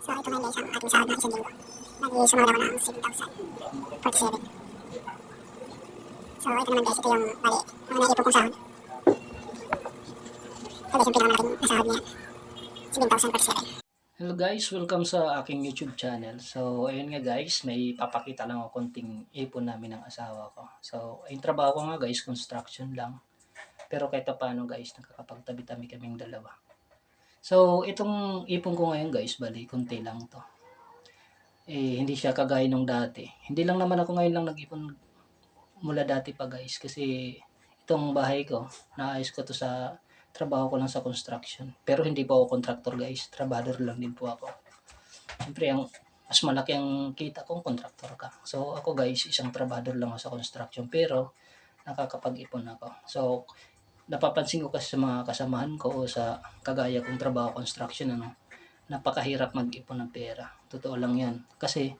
So ito ngayon guys ang ating sahod na isang linggo. Bali sumama naman ng 7,047. So ito naman guys, ito yung bali mga naipon kong sahod. Ito guys yung pinakamalaking nasahod niya. 7,047. Hello guys, welcome sa aking YouTube channel. So, ayun nga guys, may papakita lang ako konting ipon namin ng asawa ko. So, yung trabaho ko nga guys, construction lang. Pero kahit paano guys, nakakapagtabi-tabi kaming dalawa. So, itong ipon ko ngayon guys, bali, konti lang to. Hindi siya kagaya nung dati. Hindi lang naman ako ngayon lang nag-ipon mula dati pa guys. Kasi itong bahay ko, naayos ko to sa trabaho ko lang sa construction. Pero hindi po ako contractor guys, trabador lang din po ako. Siyempre ang mas malaki ang kita kung contractor ka. So ako guys, isang trabador lang ako sa construction pero nakakapag-ipon ako. So napapansin ko kasi sa mga kasamahan ko o sa kagaya kong trabaho construction napakahirap mag-ipon ng pera. Totoo lang 'yan kasi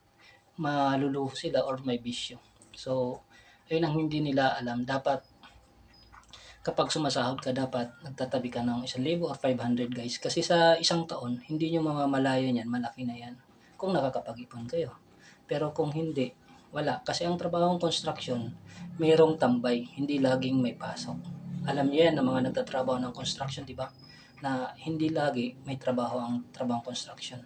maluluho sila or may bisyo. So ayun ang hindi nila alam, dapat kapag sumasahod ka dapat nagtatabi ka ng 1,000 or 500 guys. Kasi sa isang taon, hindi nyo mamamalayan yan, malaki na yan. Kung nakakapag-ipon kayo. Pero kung hindi, wala. Kasi ang trabahong construction, mayroong tambay, hindi laging may pasok. Alam niyo yan ng mga nagtatrabaho ng construction, di ba? Na hindi lagi may trabaho ang trabahong construction.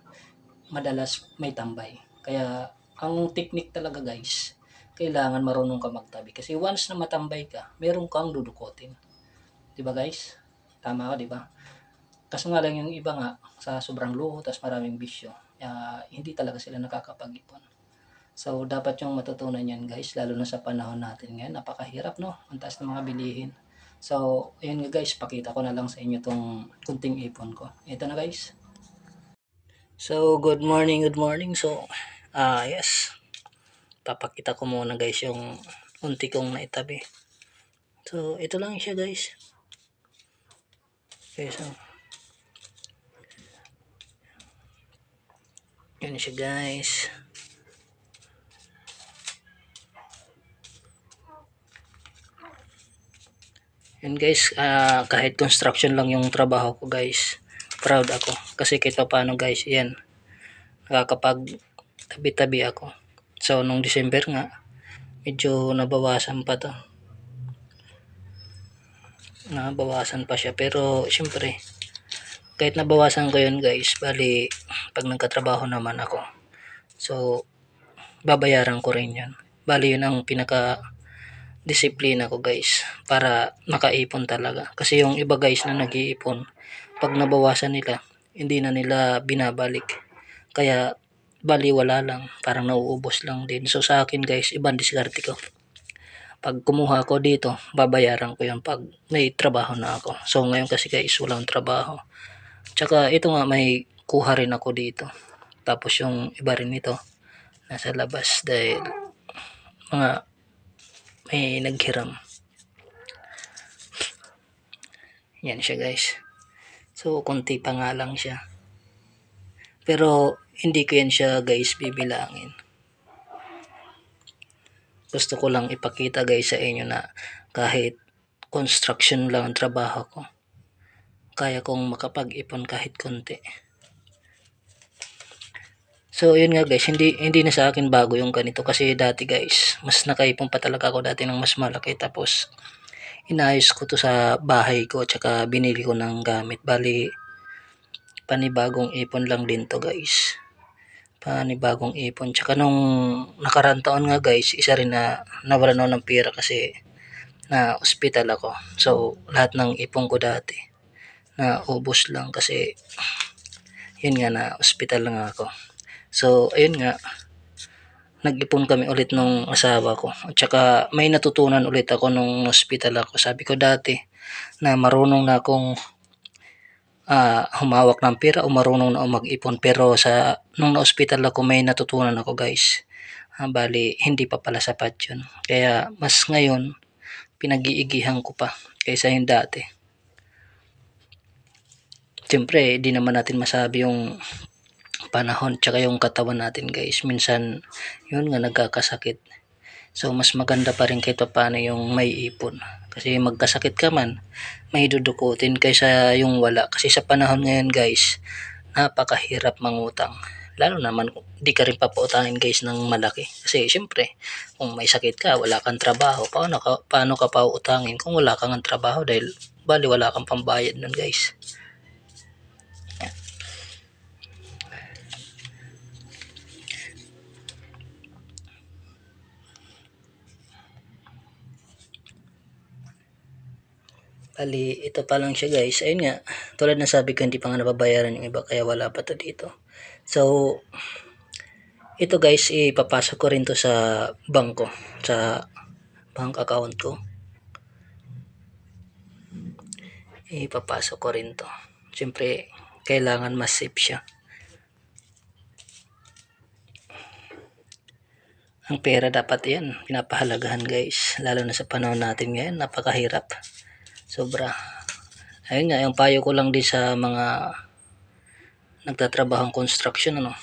Madalas may tambay. Kaya ang technique talaga guys, kailangan marunong ka magtabi. Kasi once na matambay ka, meron kang dudukotin. 'Di ba guys? Tama ako, 'di ba? Kaso nga lang yung iba nga sa sobrang luho tas maraming bisyo, hindi talaga sila nakakapag-ipon. So dapat yung matutunan yan guys, lalo na sa panahon natin ngayon, napakahirap no, ang taas ng mga bilihin. So ayun nga guys, pakita ko na lang sa inyo tong kunting ipon ko. Ito na guys. So good morning, good morning. So yes, papakita ko muna guys yung unti kong naitabi. So ito lang siya guys. Okay, so yan siya guys. Yan guys, kahit construction lang yung trabaho ko guys, proud ako. Kasi kahit pa paano guys, yan, nakakapag tabi-tabi ako. So nung December nga, medyo nabawasan pa to. Nabawasan pa siya, pero syempre, kahit nabawasan ko yun guys, bali pag nagkatrabaho naman ako, so babayaran ko rin yan. Bali yun ang pinaka disiplina ko guys, para makaipon talaga. Kasi yung iba guys na nag-iipon, pag nabawasan nila, hindi na nila binabalik. Kaya baliwala lang, parang nauubos lang din. So sa akin guys, ibang diskarte ko. Pag kumuha ko dito, babayaran ko yan pag may trabaho na ako. So ngayon kasi guys, walang trabaho. Tsaka ito nga, may kuha rin ako dito. Tapos yung iba rin ito, nasa labas dahil mga may naghiram. Yan siya guys. So konti pa nga lang siya. Pero hindi ko yan siya guys bibilangin. Gusto ko lang ipakita guys sa inyo na kahit construction lang ang trabaho ko, kaya kong makapag-ipon kahit konti. So yun nga guys, hindi na sa akin bago yung ganito kasi dati guys, mas nakaipon pa talaga ako dati ng mas malaki, tapos inayos ko to sa bahay ko tsaka binili ko ng gamit. Bali panibagong ipon lang din to guys. Panibagong ipon. Tsaka nung nakaraan taon nga guys, isa rin na nawalan ako ng pera kasi na ospital ako. So lahat ng ipon ko dati na ubos lang kasi yun nga, na ospital lang ako. So ayun nga, nag-ipon kami ulit nung asawa ko. At saka may natutunan ulit ako nung hospital ako. Sabi ko dati na marunong na akong humawak ng pera o marunong na ako mag-ipon. Pero nung na-hospital ako, may natutunan ako guys. Bali, hindi pa pala sapat yun. Kaya mas ngayon, pinag-iigihan ko pa kaysa yung dati. Siyempre, di naman natin masabi yung panahon tsaka yung katawan natin guys, minsan yun nga nagkakasakit. So mas maganda pa rin kahit paano yung may ipon, kasi magkasakit ka man may dudukutin kaysa yung wala. Kasi sa panahon ngayon guys, napakahirap mangutang, Lalo naman kung di ka rin papautangin guys ng malaki. Kasi siyempre, kung may sakit ka, wala kang trabaho, paano ka pautangin kung wala kang trabaho dahil bali wala kang pambayad nun guys. Bali, ito pa lang siya guys. Ayun nga, tulad ng sabi ko, hindi pa nga nababayaran yung iba kaya wala pa to dito. So, ito guys, ipapasok ko rin to sa bangko, sa bank account ko. Ipapasok ko rin to. Siyempre, kailangan mas safe siya. Ang pera dapat yan, pinapahalagahan guys. Lalo na sa panahon natin ngayon, napakahirap. Sobra. Ayun nga, yung payo ko lang din sa mga nagtatrabahong construction, ano.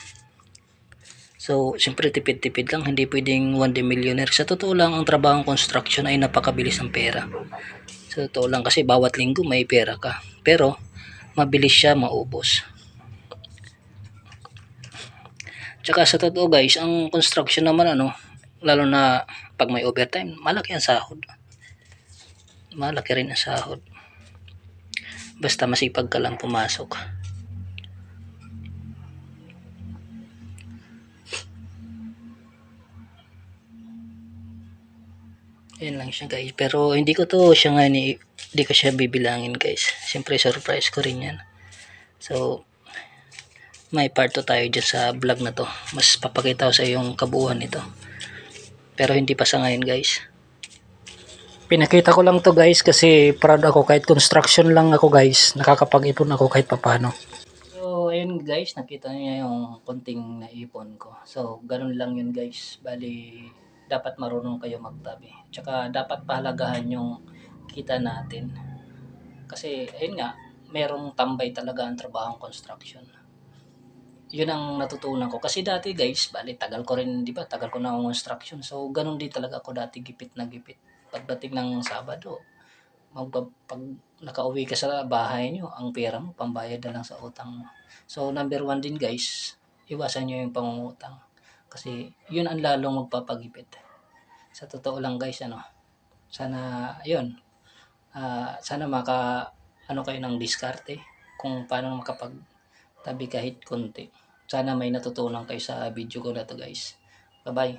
So, siyempre tipid-tipid lang, hindi pwedeng one day millionaire. Sa totoo lang, ang trabahong construction ay napakabilis ng pera. Sa totoo lang kasi bawat linggo may pera ka. Pero, mabilis siya maubos. Tsaka sa totoo guys, ang construction naman ano, lalo na pag may overtime, malaki ang sahod. Malaki rin ang sahod. Basta masipag ka lang pumasok. Ayan lang siya guys. Pero hindi ko to siya nga hindi ko siya bibilangin guys. Siyempre surprise ko rin yan. So, may part 2 tayo dyan sa vlog na to. Mas papakita ko sa yung kabuuan nito. Pero hindi pa sa ngayon guys. Pinakita ko lang to guys kasi proud ako kahit construction lang ako guys. Nakakapag-ipon ako kahit papano. So ayun guys, nakita niyo yung konting naipon ko. So ganun lang yun guys. Bali dapat marunong kayo magtabi. Tsaka dapat pahalagahan yung kita natin. Kasi ayun nga, merong tambay talaga ang trabahong construction. Yun ang natutunan ko. Kasi dati guys, bali tagal ko rin, di ba? Tagal ko na ang construction. So, ganun din talaga ako dati, gipit na gipit. Pagdating ng Sabado, pag nakauwi ka sa bahay nyo, ang pera mo, pambayad na lang sa utang mo. So, number 1 din guys, iwasan nyo yung pangungutang. Kasi, yun ang lalong magpapagipit. Sa totoo lang guys, ano, sana, yun, sana ano kayo ng diskarte kung paano makapag tabi kahit konti. Sana may natutunan kayo sa video ko na to guys. Bye bye.